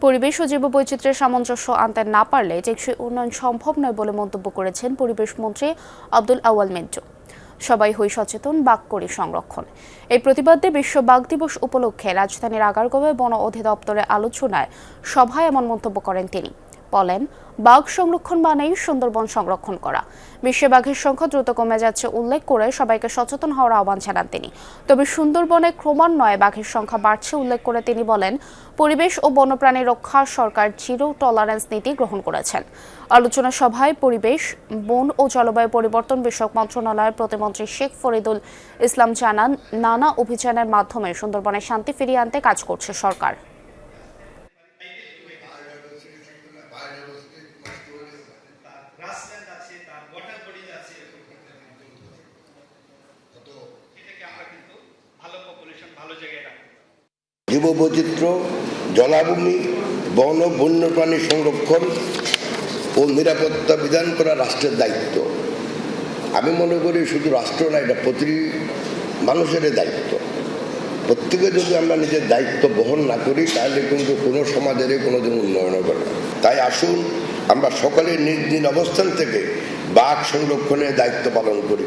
পরিবেশ ও জীববৈচিত্র্যের সামঞ্জস্য আনতে না পারলে টেকসই উন্নয়ন সম্ভব নয় বলে মন্তব্য করেছেন পরিবেশ মন্ত্রী আব্দুল আওয়াল মিন্টু। সবাই হই সচেতন, বাঘ করি সংরক্ষণ। এই প্রতিবাদে বিশ্ব বাঘ দিবস উপলক্ষে রাজধানীর আগারগাঁওয়ে বন অধিদপ্তরের আলোচনায় সভায় এমন মন্তব্য করেন তিনি। বলেন, বাঘ সংরক্ষণ মানেই সুন্দরবন সংরক্ষণ করা। বিশ্বে বাঘের সংখ্যা দ্রুত কমে যাচ্ছে উল্লেখ করে সবাইকে সচেতন হওয়ার আহ্বান জানান তিনি। তবে সুন্দরবনে ক্রমান্বয়ে বাঘের সংখ্যা বাড়ছে উল্লেখ করে তিনি বলেন, পরিবেশ ও বন্যপ্রাণী রক্ষা সরকার জিরো টলারেন্স নীতি গ্রহণ করেছেন। আলোচনা সভায় পরিবেশ, বন ও জলবায়ু পরিবর্তন বিষয়ক মন্ত্রণালয়ের প্রতিমন্ত্রী শেখ ফরিদুল ইসলাম জানান, নানা অভিযানের মাধ্যমে সুন্দরবনে শান্তি ফিরিয়ে আনতে কাজ করছে সরকার। জীববৈচিত্র্য, জলাভূমি, বন ও বন্যপ্রাণী সংরক্ষণ ও নিরাপত্তা বিধান করা রাষ্ট্রের দায়িত্ব। আমি মনে করি শুধু রাষ্ট্র না, এটা প্রতি মানুষের দায়িত্ব। প্রত্যেকে যদি আমরা নিজের দায়িত্ব বহন না করি তাহলে কিন্তু কোনো সমাজের কোনোদিন উন্নয়ন হবে না। তাই আসুন আমরা সকলে নিজ নিজ অবস্থান থেকে বাঘ সংরক্ষণের দায়িত্ব পালন করি।